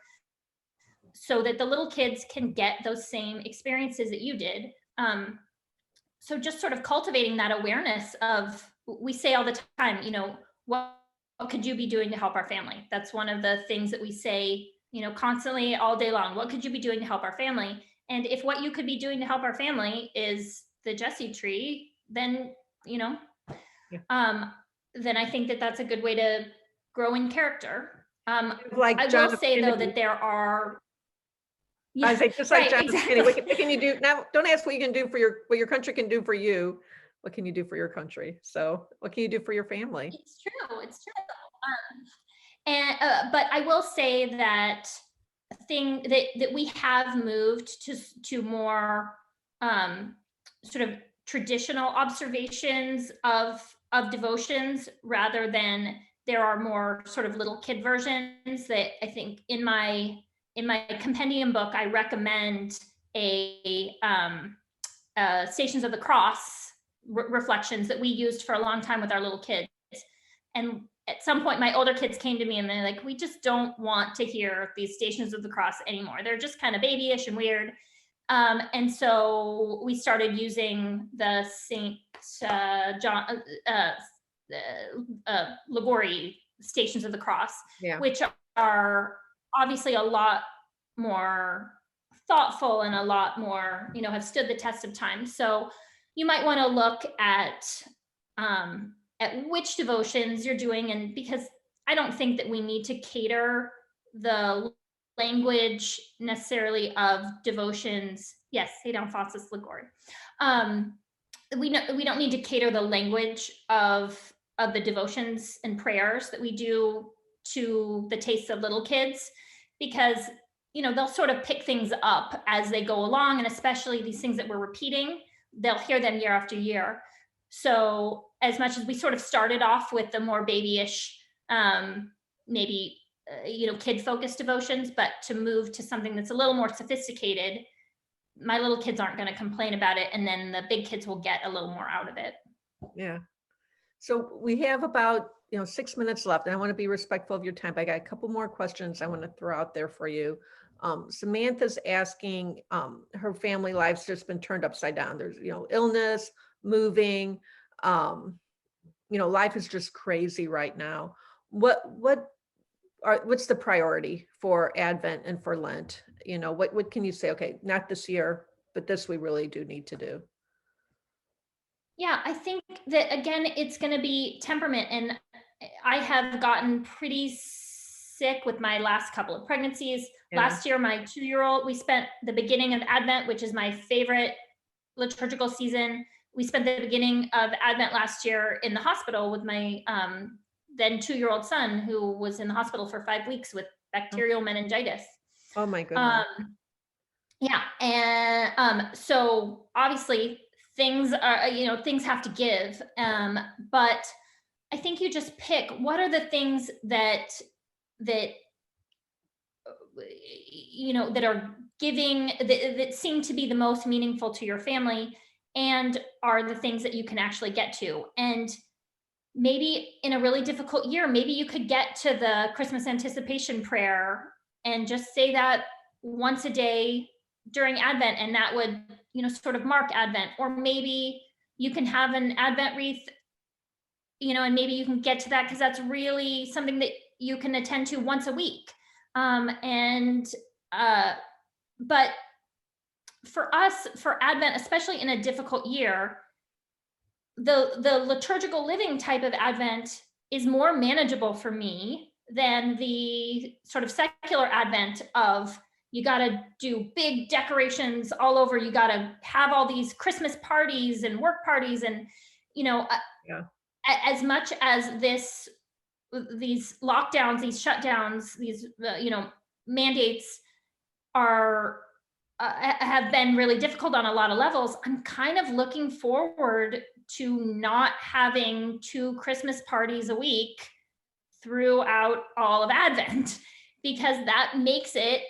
so that the little kids can get those same experiences that you did. So just sort of cultivating that awareness of, we say all the time, what could you be doing to help our family? That's one of the things that we say, constantly all day long. What could you be doing to help our family? And if what you could be doing to help our family is the Jesse tree, then, you know, Yeah. um, then I think that that's a good way to grow in character. Like I John will F. say though Kennedy. that there are, I yeah, say just like right, John F. Kennedy. exactly. What can you do now? Don't ask what you can do for what your country can do for you. What can you do for your country? So what can you do for your family? It's true. It's true. And but I will say that thing that we have moved to more sort of traditional observations of devotions rather than there are more sort of little kid versions that I think in my compendium book I recommend a Stations of the Cross reflections that we used for a long time with our little kids. And at some point, my older kids came to me and they're like, we just don't want to hear these Stations of the Cross anymore. They're just kind of babyish and weird. And so we started using the St. John Ligori Stations of the Cross, Yeah. which are obviously a lot more thoughtful and a lot more, have stood the test of time. So you might want to look at which devotions you're doing, and because I don't think that we need to cater the language necessarily of devotions. Yes, hey down Fossis Ligori. We don't need to cater the language of the devotions and prayers that we do to the tastes of little kids, because they'll sort of pick things up as they go along, and especially these things that we're repeating, they'll hear them year after year. So as much as we sort of started off with the more babyish, maybe kid focused devotions, but to move to something that's a little more sophisticated, my little kids aren't going to complain about it, and then the big kids will get a little more out of it. Yeah. So we have about 6 minutes left, and I want to be respectful of your time. But I got a couple more questions I want to throw out there for you. Samantha's asking, her family life's just been turned upside down. There's illness, moving, life is just crazy right now. What's the priority for Advent and for Lent? What can you say? Okay, not this year, but this we really do need to do. Yeah, I think that again, it's going to be temperament. And I have gotten pretty sick with my last couple of pregnancies. Yeah. Last year, my 2-year-old, we spent the beginning of Advent, which is my favorite liturgical season. We spent the beginning of Advent last year in the hospital with my then 2-year-old son, who was in the hospital for 5 weeks with bacterial meningitis. Oh my goodness. Yeah. And so obviously things are, things have to give. But I think you just pick what are the things that that are giving that seem to be the most meaningful to your family, and are the things that you can actually get to. And maybe in a really difficult year, maybe you could get to the Christmas anticipation prayer and just say that once a day during Advent, and that would sort of mark Advent. Or maybe you can have an Advent wreath, and maybe you can get to that because that's really something that you can attend to once a week. But for us, for Advent, especially in a difficult year, the liturgical living type of Advent is more manageable for me than the sort of secular Advent of you got to do big decorations all over. You got to have all these Christmas parties and work parties. And, Yeah. As much as these lockdowns, these shutdowns, these, mandates are, have been really difficult on a lot of levels, I'm kind of looking forward to not having 2 Christmas parties a week throughout all of Advent, because that makes it,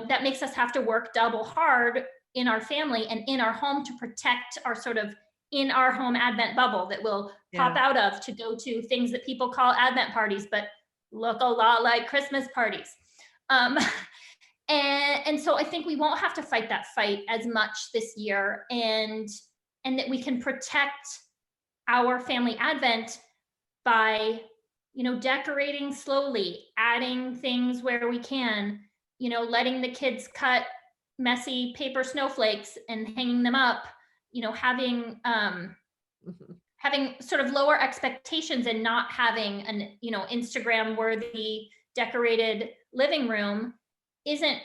that makes us have to work double hard in our family and in our home to protect our sort of in our home Advent bubble that we'll pop out of to go to things that people call Advent parties, but look a lot like Christmas parties. And so I think we won't have to fight that fight as much this year, and that we can protect our family Advent by decorating slowly, adding things where we can, letting the kids cut messy paper snowflakes and hanging them up, having Mhm. having sort of lower expectations and not having an Instagram worthy decorated living room isn't,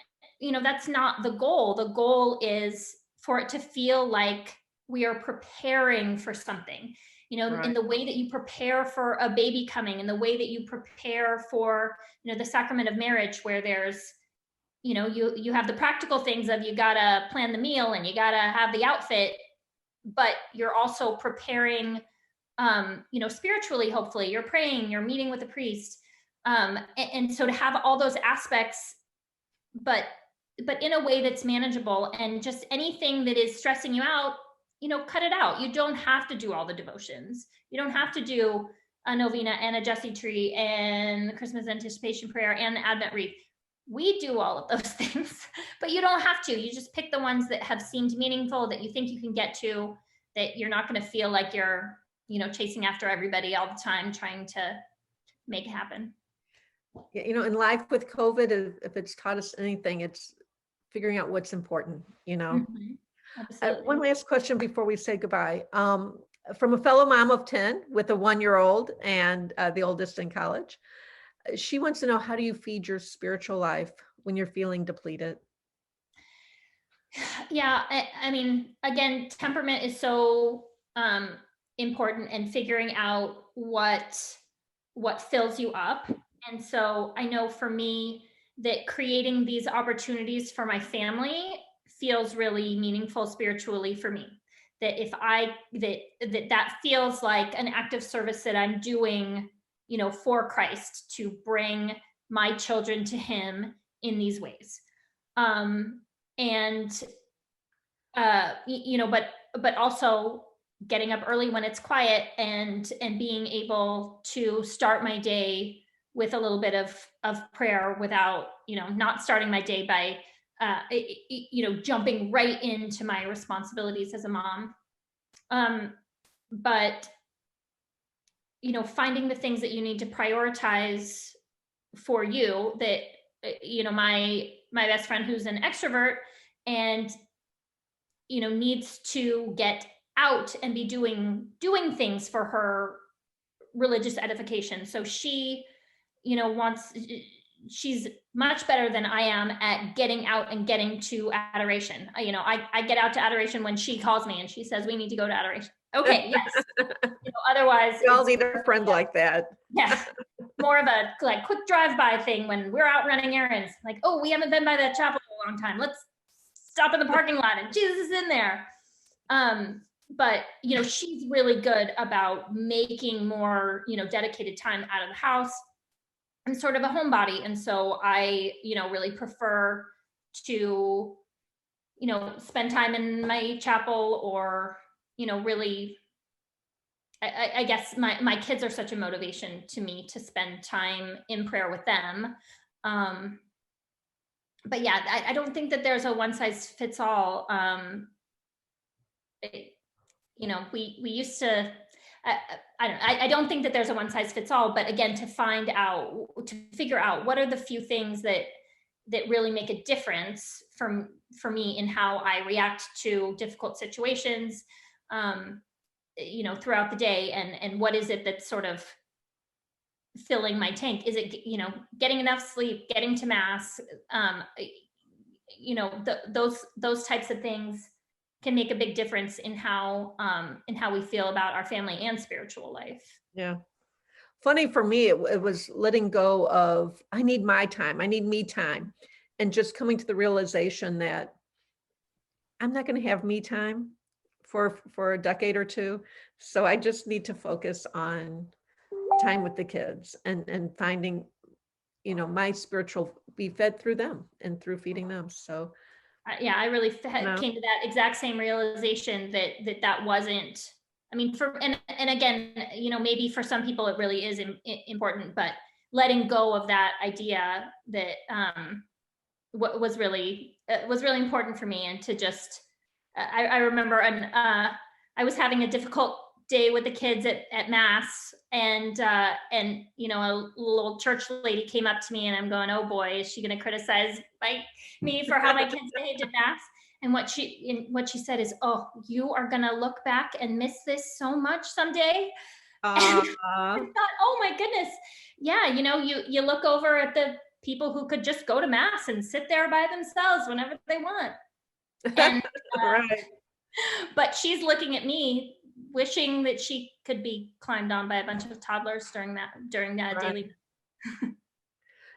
that's not the goal. The goal is for it to feel like we are preparing for something, in Right. the way that you prepare for a baby coming, in the way that you prepare for the sacrament of marriage, where there's you have the practical things of, you gotta plan the meal and you gotta have the outfit, but you're also preparing, spiritually. Hopefully you're praying, you're meeting with a priest, and so to have all those aspects, but in a way that's manageable, and just anything that is stressing you out, cut it out. You don't have to do all the devotions. You don't have to do a novena and a Jesse tree and the Christmas anticipation prayer and the Advent wreath. We do all of those things, but you don't have to. You just pick the ones that have seemed meaningful, that you think you can get to, that you're not going to feel like you're, chasing after everybody all the time, trying to make it happen. Yeah, in life with COVID, if it's taught us anything, it's figuring out what's important, Mhm. One Absolutely. last question before we say goodbye. From a fellow mom of 10 with a 1-year-old and the oldest in college, she wants to know, how do you feed your spiritual life when you're feeling depleted? Yeah, I mean, again, temperament is so important, and figuring out what fills you up. And so I know for me that creating these opportunities for my family feels really meaningful spiritually for me. That if I that feels like an act of service that I'm doing, for Christ, to bring my children to Him in these ways. And but also getting up early when it's quiet, and being able to start my day with a little bit of prayer, without not starting my day by jumping right into my responsibilities as a mom. But finding the things that you need to prioritize for you, that my best friend, who's an extrovert and needs to get out and be doing things for her religious edification. So she wants she's much better than I am at getting out and getting to adoration. I get out to adoration when she calls me and she says we need to go to adoration. Okay, yes. Otherwise We all it's, need a friend like that. yeah, more of a like quick drive-by thing when we're out running errands. Like, oh, we haven't been by that chapel in a long time. Let's stop in the parking lot and Jesus is in there. But she's really good about making more, dedicated time out of the house. I'm sort of a homebody, and so I, really prefer to, spend time in my chapel, or, really, I guess my kids are such a motivation to me to spend time in prayer with them. Um, but yeah, I don't think that there's a one size fits all. It, we used to. I don't think that there's a one size fits all, but again, to figure out what are the few things that really make a difference for me in how I react to difficult situations, throughout the day, and what is it that's sort of filling my tank? Is it, getting enough sleep, getting to mass, those types of things can make a big difference in how we feel about our family and spiritual life. Yeah. Funny for me, it was letting go of, I need my time, I need me time, and just coming to the realization that I'm not going to have me time for a decade or two. So I just need to focus on time with the kids, and finding, my spiritual be fed through them and through feeding them. So Yeah, I really no, came to that exact same realization that wasn't. I mean, and again, maybe for some people it really is important, but letting go of that idea that was really important for me, and to just I remember I was having a difficult day with the kids at mass, and a little church lady came up to me, and I'm going, oh boy, is she going to criticize me for how my kids behaved at mass? And what she said is, oh, you are going to look back and miss this so much someday. And I Uh, thought, oh my goodness, yeah, you look over at the people who could just go to mass and sit there by themselves whenever they want. And right. but she's looking at me, wishing that she could be climbed on by a bunch of toddlers during that Right. daily.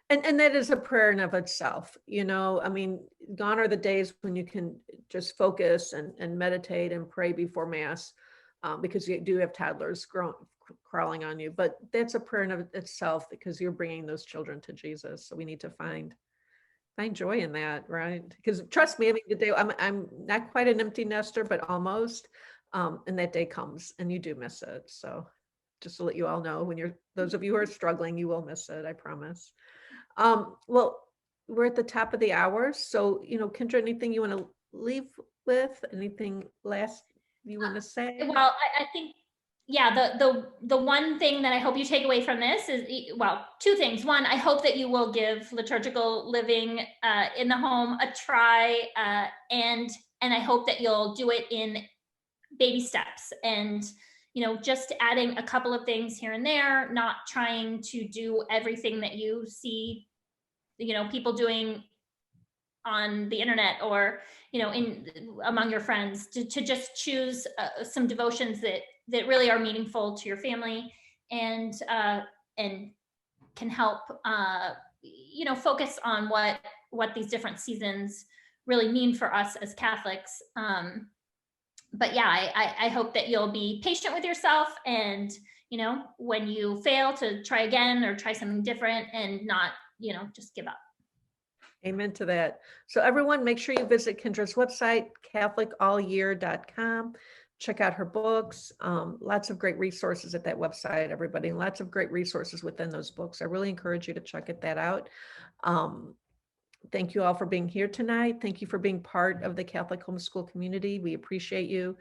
And that is a prayer in of itself, I mean, gone are the days when you can just focus and meditate and pray before mass, because you do have toddlers crawling on you, but that's a prayer in of itself because you're bringing those children to Jesus. So we need to find joy in that, right? Because trust me, I mean, the day I'm not quite an empty nester, but almost, and that day comes and you do miss it. So just to let you all know, when those of you who are struggling, you will miss it, I promise. Well, we're at the top of the hour. So, Kendra, anything you want to leave with? Anything last you want to say? Well, I think, yeah, the one thing that I hope you take away from this is, well, two things. One, I hope that you will give liturgical living in the home a try, and I hope that you'll do it in baby steps, and just adding a couple of things here and there, not trying to do everything that you see people doing on the internet, or in among your friends, to just choose some devotions that really are meaningful to your family, and can help focus on what these different seasons really mean for us as Catholics. But yeah, I hope that you'll be patient with yourself, and when you fail, to try again or try something different, and not just give up. Amen to that. So everyone, make sure you visit Kendra's website, catholicallyear.com. Check out her books. Lots of great resources at that website, everybody, and lots of great resources within those books. I really encourage you to check that out. Thank you all for being here tonight. Thank you for being part of the Catholic homeschool community. We appreciate you.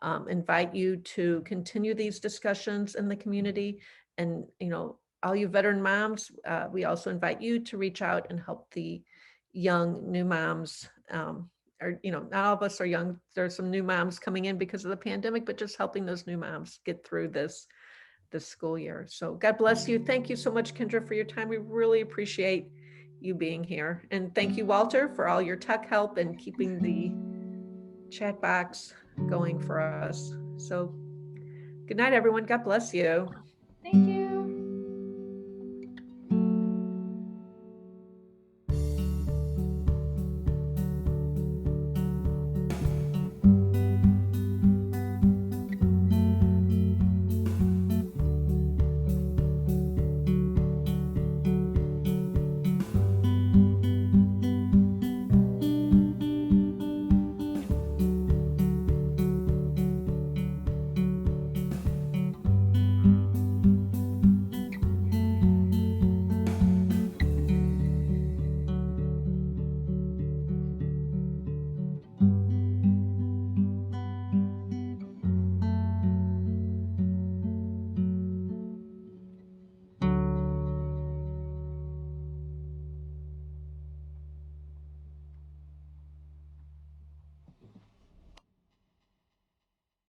Invite you to continue these discussions in the community. And, all you veteran moms, we also invite you to reach out and help the young new moms. Not all of us are young. There's some new moms coming in because of the pandemic, but just helping those new moms get through this school year. So God bless you. Thank you so much, Kendra, for your time. We really appreciate you being here. And thank you, Walter, for all your tech help and keeping the chat box going for us. So good night, everyone. God bless you. Thank you.